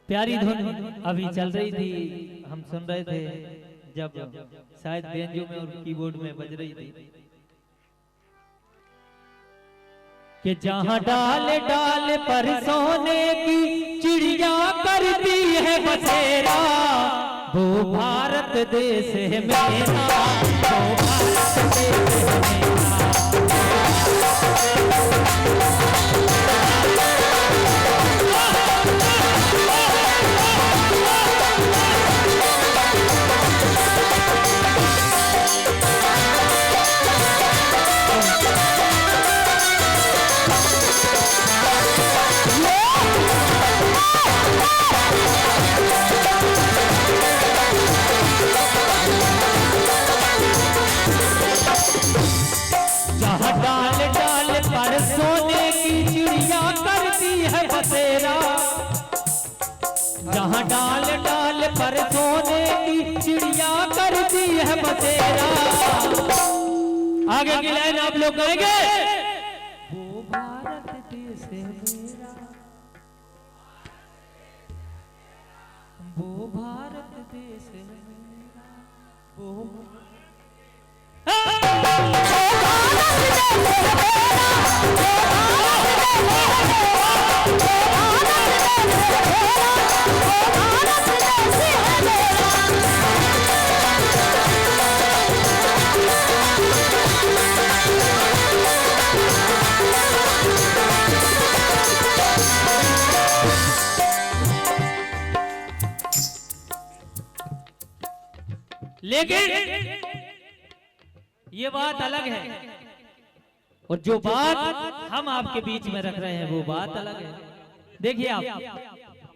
प्यारी धुन अभी चल रही थी, हम सुन रहे थे जब शायद बेंजो में और कीबोर्ड में बज रही थी कि जहां डाल डाल पर सोने की चिड़िया करती है बसेरा, वो भारत देश है मेरा, वो भारत देश है मेरा। डाल डाल पर सोने की चिड़िया करती है बसेरा, जहाँ डाल डाल पर सोने की चिड़िया करती है बसेरा। आगे की लाइन आप लोग गाएंगे। वो भारत देश है मेरा, वो भारत देश है मेरा, वो लेकिन ये बात अलग है और जो बात हम आपके बीच में रख रहे हैं वो बात अलग है। देखिए आप,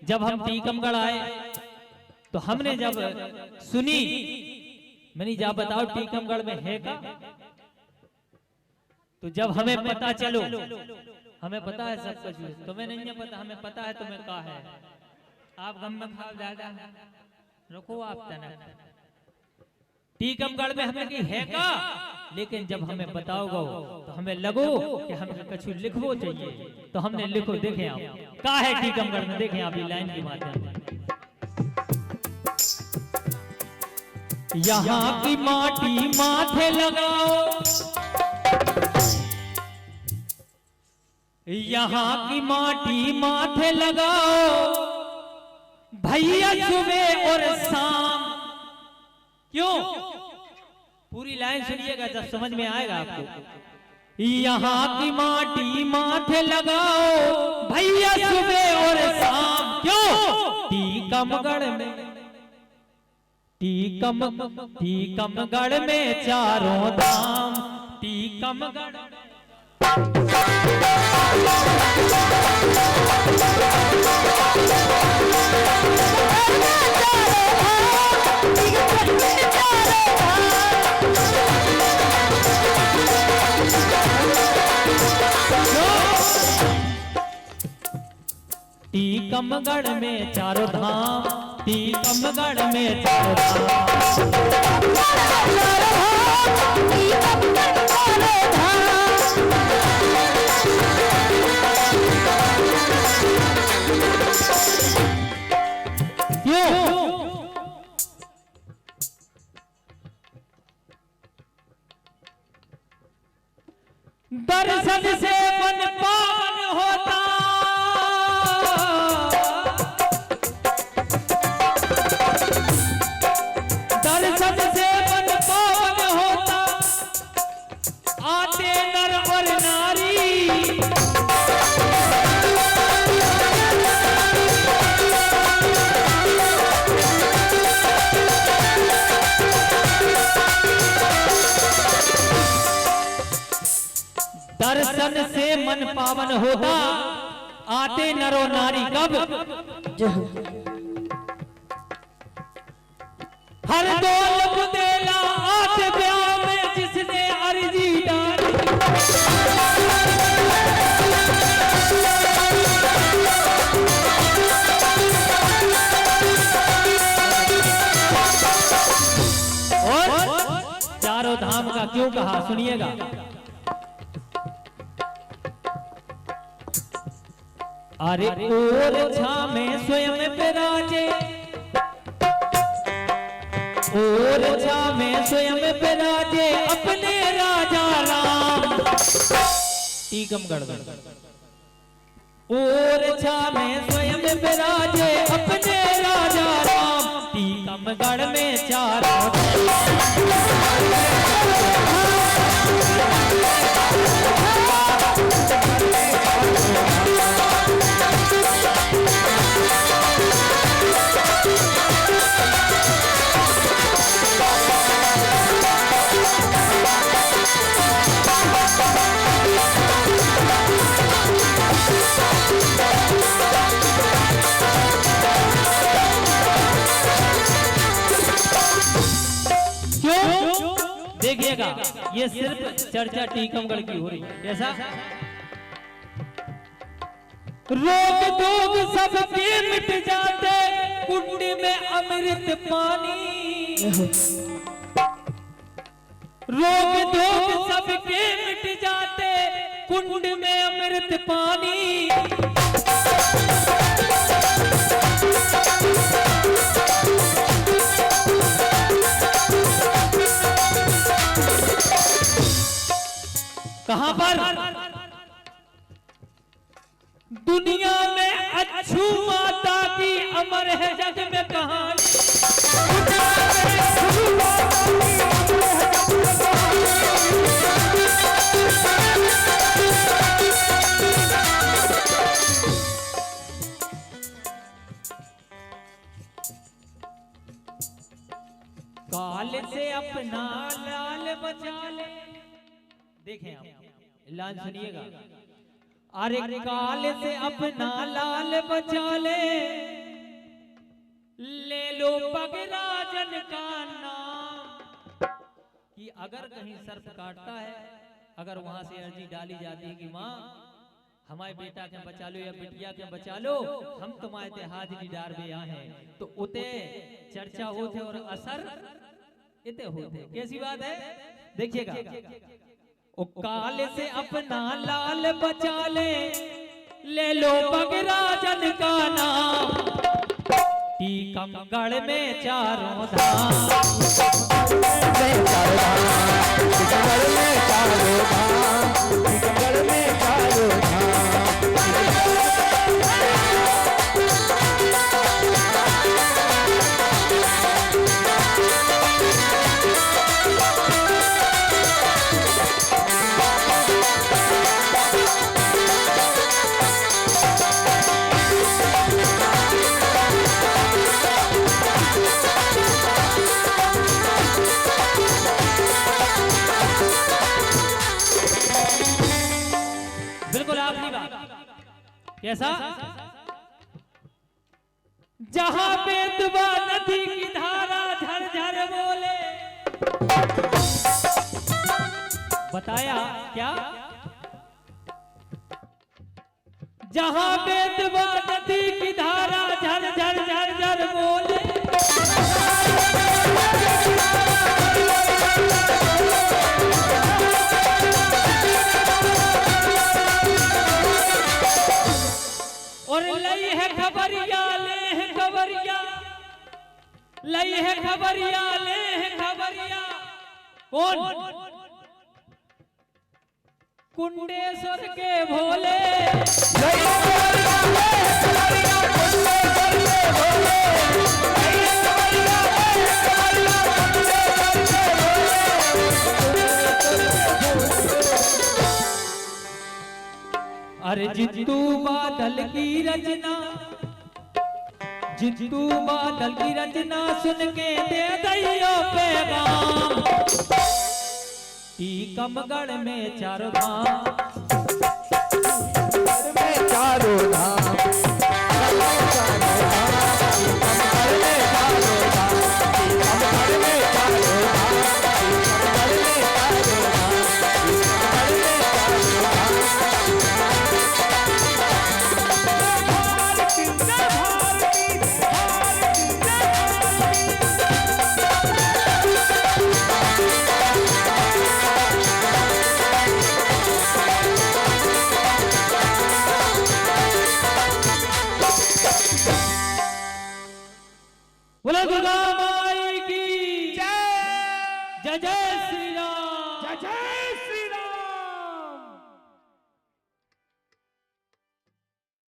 जब हम टीकमगढ़ आए तो हमने जब सुनी, मैंने जा बताओ टीकमगढ़ में है का, तो जब हमें पता चलो, हमें पता है सब कुछ, तुम्हें नहीं है पता, हमें पता है तुम्हें कहा है, आप गम में खाओ ज्यादा रखो आप तना। टीकमगढ़ में हमें की है का, लेकिन जब हमें बताओगे तो हमें लगो कि हमें कुछ लिखवो चाहिए, तो हमने लिखो। देखें आप का है टीकमगढ़ में, देखें आप लाइन की माध्यम से। यहाँ की माटी माथे लगाओ, यहाँ की माटी माथे लगाओ भैया सुबह और शाम। क्यों? पूरी लाइन सुनिएगा, जब समझ में आएगा आपको। यहाँ की माटी माथे लगाओ भैया सुबह और शाम। क्यों? टीकमगढ़ में, टीकमगढ़ में चारों धाम, टीकमगढ़ टीकमगढ़ में चारों धाम, टीकमगढ़ में चारों दर्शन से मन पावन होता, दर्शन से मन पावन होता, आते नर और नारी। दर्शन से मन पावन होता, आते नरो नारी। कब? हर दौल बुदेला आते ब्याह में जिसने अर्जी डाली। और चारों धाम का क्यों कहा, सुनिएगा। अरे और छामे स्वयं विराजे, और छामे स्वयं विराजे अपने राजा राम। टीकमगढ़ और छामे स्वयं विराजे अपने राजा राम। टीकमगढ़ में चारों देखिएगा, ये सिर्फ चर्चा टीकमगढ़ की हो रही है। कैसा रोग दोग सबके मिट जाते कुंड में अमृत पानी। रोग दोग सबके मिट जाते कुंड में अमृत पानी। कहां पर दुनिया में अच्छू माता की अमर है जग में कहानी। काल से अपना लाल बचा ले। देखें आप लाल सुनिएगा। अरे काल से अपना लाल बचा ले, ले लो पगराजन का नाम। कि अगर कहीं सर्प काटता है, अगर वहां से अर्जी डाली जाती है कि माँ हमारे बेटा के बचा लो या बिटिया के बचा लो, हम तुम्हारे हाजिरी डार में आए हैं, तो उते चर्चा होते और असर इते होते। कैसी बात है देखिएगा। ओ काल से अपना लाल बचा ले लो पगराजन का नाम। टीकमगढ़ में चारों धाम, टीकमगढ़ में चारों धाम, टीकमगढ़ में चारों धाम। कैसा जहां बेतवा नदी की धारा झरझर बोले। बताया क्या? जहां बेतवा नदी की धारा झरझर झरझर बोले। और लई है खबरिया ले है खबरिया, लई है खबरिया ले है खबरिया। कौन? कुंडेश्वर के भोले। लई है खबरिया ले है खबरिया, कुंडेश्वर के भोले। लई है खबरिया ले है खबरिया, अरे जितू बादल की रचना, जितू बादल की रचना सुन के दे दैयो पैगाम। टीकमगढ़ में चारों धाम, में चारों धाम, बोला दुर्गा माई की जय जय जय श्री राम जय जय श्री